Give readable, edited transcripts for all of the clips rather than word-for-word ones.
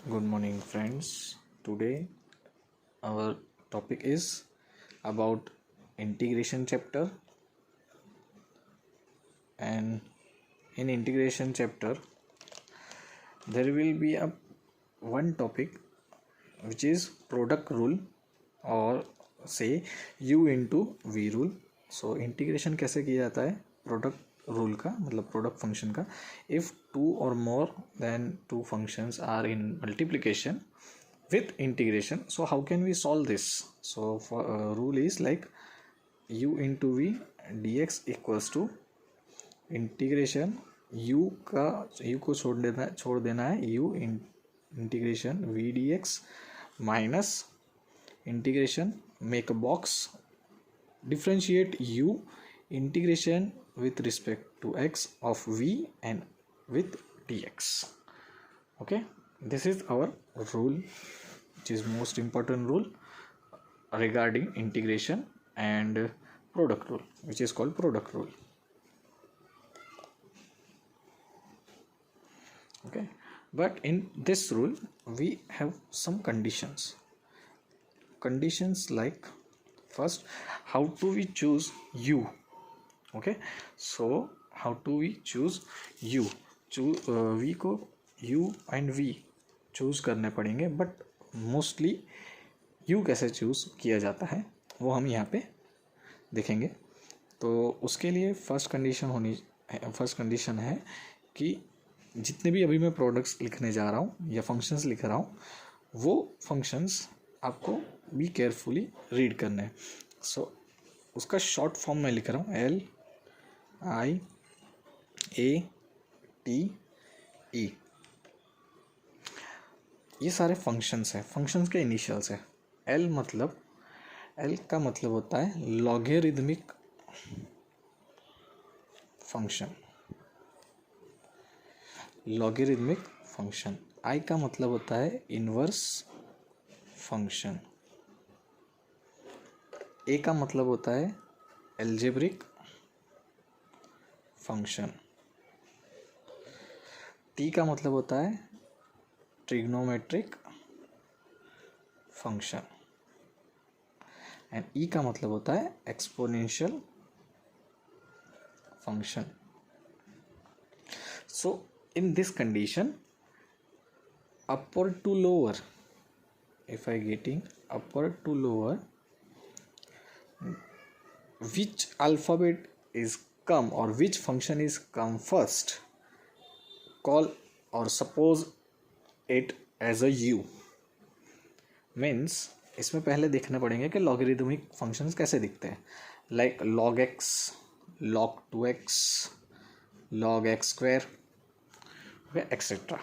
Good morning, friends. Today, our topic is about integration chapter, and in integration chapter, there will be a one topic which is product rule or say U into V rule. So integration कैसे किया जाता है product rule का मतलब product function का if two और more than two functions are in multiplication with integration. So how can we solve this? So for rule is like u into v dx equals to integration u को छोड़ देना है u integration v dx minus integration make a box differentiate u integration with respect to x of v and with dx. Okay, this is our rule which is most important rule regarding integration and product rule which is called product rule. Okay, but in this rule we have some conditions like first how do we choose u. Okay, so how do we choose u? v को u and v choose करने पड़ेंगे but mostly u कैसे choose किया जाता है वो हम यहाँ पे देखेंगे. तो उसके लिए फर्स्ट कंडीशन है कि जितने भी अभी मैं प्रोडक्ट्स लिखने जा रहा हूँ या फंक्शंस लिख रहा हूँ वो फंक्शंस आपको भी केयरफुली रीड करना है. सो उसका शॉर्ट फॉर्म मैं लिख रहा हूँ LIATE. ये सारे फंक्शंस हैं. फंक्शंस के इनिशियल्स है. L का मतलब होता है लॉगरिदमिक फंक्शन. I का मतलब होता है इनवर्स फंक्शन. A का मतलब होता है एल्जेब्रिक फंक्शन. T का मतलब होता है ट्रिग्नोमेट्रिक फंक्शन एंड E का मतलब होता है exponential function. So in this condition upward to lower, if I getting upward to lower, which alphabet is come or which function is come first, call or suppose it as a u. Means इसमें पहले देखने पड़ेंगे कि logarithmic functions कैसे दिखते हैं. Like log x, log 2x, log x square etcetera.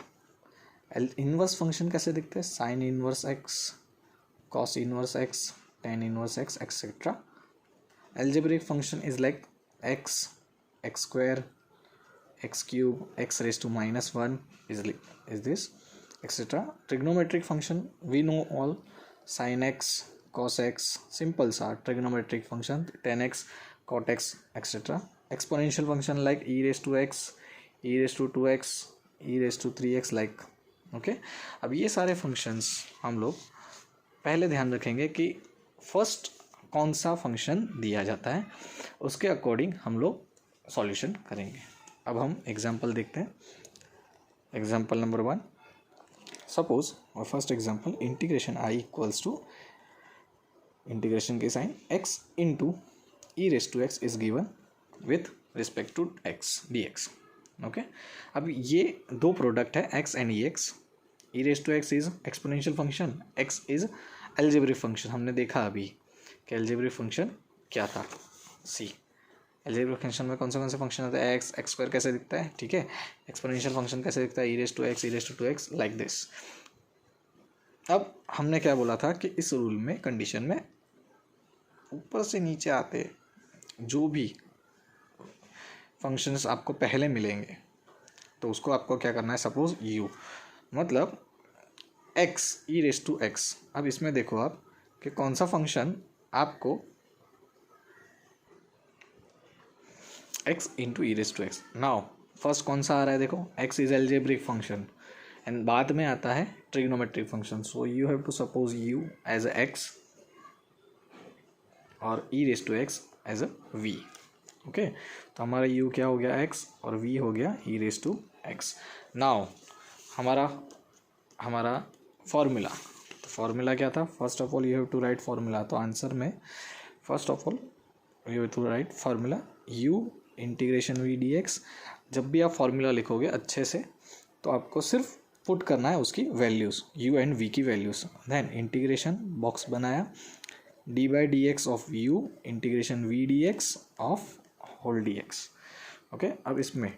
Inverse function कैसे दिखते हैं. Sine inverse x, cos inverse x, tan inverse x etcetera. Algebraic function is like x square, x cube, x raised to -1 is this etc. Trigonometric function we know all, sin x, cos x, simples are trigonometric function, tan x, cot x etc. Exponential function like e raised to x, e raised to 2x, e raised to 3x like. Okay, अब ये सारे functions हम लोग पहले ध्यान रखेंगे कि first कौन सा फंक्शन दिया जाता है उसके अकॉर्डिंग हम लोग सॉल्यूशन करेंगे. अब हम एग्जांपल देखते हैं. एग्जांपल नंबर 1, सपोज और first example integration i equals to integration के sine x into e raise to x is given with respect to x dx. Okay, अब ये दो प्रोडक्ट है x and ex. E raise to x is exponential function, x is algebraic function. हमने देखा अभी कि algebraic function क्या था. सी एल्जेब्रिक फंक्शन में कौन से फंक्शन होता है. एक्स स्क्वायर कैसे दिखता है, ठीक है. एक्सपोनेंशियल फंक्शन कैसे दिखता है, e raise to x like this. अब हमने क्या बोला था कि इस रूल में कंडीशन में ऊपर से नीचे आते जो भी फंक्शंस आपको पहले मिलेंगे तो उसको आपको क्या करना है. सपोज u मतलब x e raise to x. अब इसमें देखो आप कि कौन सा फंक्शन आपको x into e raise to x. Now first कौन सा आ रहा है देखो, x is algebraic function. And बाद में आता है trigonometric function. So you have to suppose u as a x और e raise to x as a v. Okay, तो हमारा u क्या हो गया x और v हो गया e raise to x. Now हमारा फॉर्मूला, तो फॉर्मूला क्या था? First of all you have to write formula. तो आंसर में first of all you have to write formula u integration v dx. जब भी आप फॉर्मूला लिखोगे अच्छे से तो आपको सिर्फ पुट करना है उसकी वैल्यूज़, u एंड v की वैल्यूज़. देन इंटीग्रेशन बॉक्स बनाया, d by d x of u integration v dx of whole dx. Okay, अब इसमें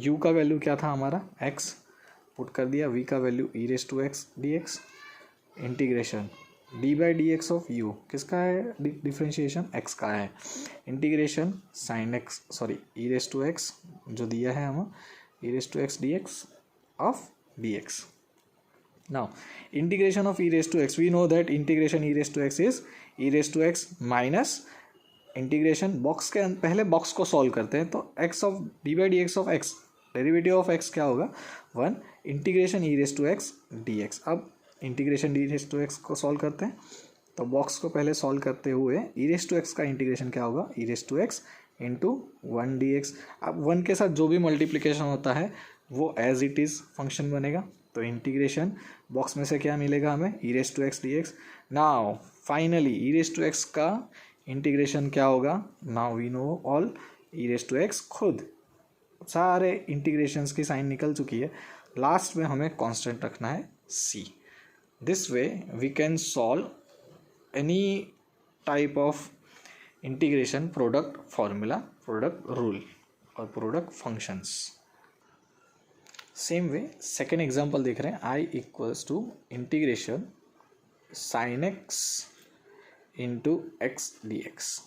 u का वैल्यू क्या था हमारा? x पुट कर दिया, v का value e raise to x dx integration d by d x of u किसका है? डिफ्रेंशिएशन x का है. Integration sine x sorry e raise to x जो दिया है हमें e raise to x dx of dx. Now integration of e raised to x, we know that integration e raised to x is e raised to x minus integration box के पहले box को solve करते हैं. तो x of d by d x of x, derivative of x क्या होगा? 1 integration e raise to x dx. अब integration d raise to x को सॉल्व करते हैं. तो बॉक्स को पहले सॉल्व करते हुए e रेज टू x का इंटीग्रेशन क्या होगा? e raise to x into 1 dx. अब 1 के साथ जो भी मल्टीप्लिकेशन होता है वो एज इट इज़ फंक्शन बनेगा. तो इंटीग्रेशन बॉक्स में से क्या मिलेगा हमें? e raise to x d x. Now finally e raise to x का इंटीग्रेशन क्या होगा? Now we know all e raise to x. खुद सारे इंटीग्रेशंस की साइन निकल चुकी है. लास्ट में हमें कांस्टेंट रखना है c. This way we can solve any type of integration product formula, product rule और product functions. Same way second example देख रहे हैं. I equals to integration sine x into x d x.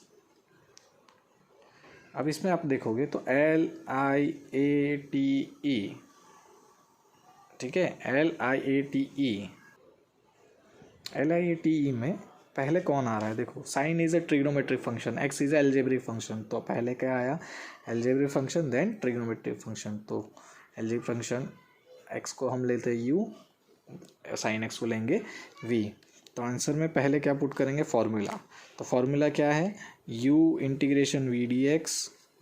अब इसमें आप देखोगे तो L I A T E, ठीक है, L I A T E. L I A T E में पहले कौन आ रहा है? देखो, sine is a trigonometric function, x is a algebraic function. तो पहले क्या आया? Algebraic function, then trigonometric function. तो एल्जेब्रिक फंक्शन x को हम लेते हैं u, साइन x को लेंगे v. तो आंसर में पहले क्या पुट करेंगे? फॉर्मूला. तो फॉर्मूला क्या है? u integration v dx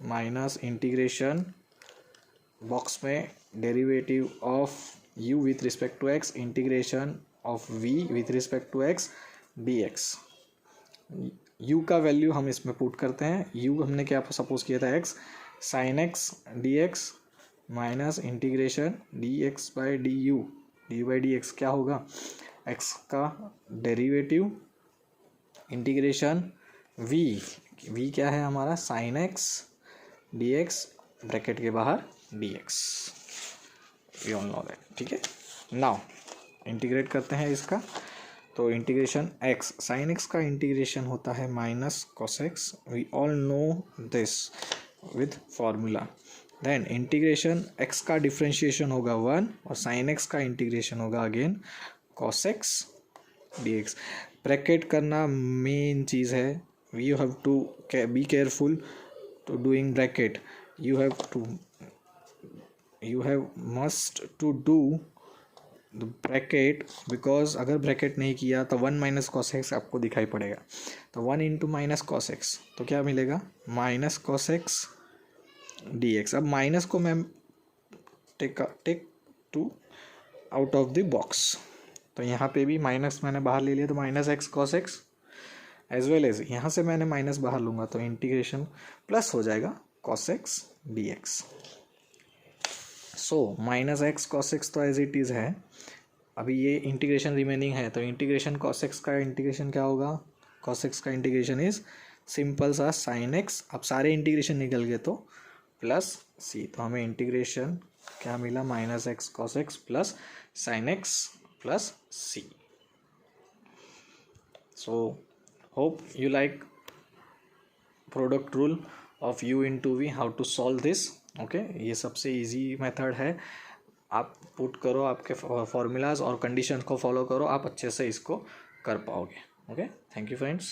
minus integration box में derivative of u with respect to x integration of v with respect to x dx. u का वैल्यू हम इसमें पुट करते हैं. u हमने क्या सपोज किया था? x sine x dx minus integration d x by d u, d by d x क्या होगा? x का डेरिवेटिव इंटीग्रेशन v क्या है हमारा? साइन x dx ब्रैकेट के बाहर dx. We all know that. ठीक है, नाउ इंटीग्रेट करते हैं इसका. तो इंटीग्रेशन x साइन x का इंटीग्रेशन होता है minus cos x. We all know this with formula. Then integration x का डिफ्रेंशिएशन होगा 1 और साइन x का इंटीग्रेशन होगा again cos x dx. Bracket करना मेन चीज़ है. You have to be careful to doing bracket. You have must to do the bracket, because अगर bracket नहीं किया तो 1 माइनस कॉस एक्स आपको दिखाई पड़ेगा. तो 1 इंटू माइनस कॉस एक्स, तो क्या मिलेगा? Minus cos x d x. अब माइनस को मैं take to out of the box. तो यहाँ पे भी माइनस मैंने बाहर ले लिया तो minus x cos x, as well as यहाँ से मैंने माइनस बाहर लूँगा तो इंटीग्रेशन प्लस हो जाएगा cos x d x. So minus x cos x तो एज इट इज़ है. अभी ये इंटीग्रेशन रिमेनिंग है. तो इंटीग्रेशन कॉस एक्स का इंटीग्रेशन क्या होगा? कॉस एक्स का इंटीग्रेशन इज सिंपल सा साइन एक्स. अब सारे इंटीग्रेशन निकल गए तो प्लस सी. तो हमें इंटीग्रेशन क्या मिला? Minus x cos x plus sine x plus C. So hope you like product rule of u into V, how to solve this. Okay, ये सबसे इजी मेथड है. आप पुट करो आपके फॉर्मूलाज और कंडीशन को फॉलो करो, आप अच्छे से इसको कर पाओगे. Okay, thank you friends.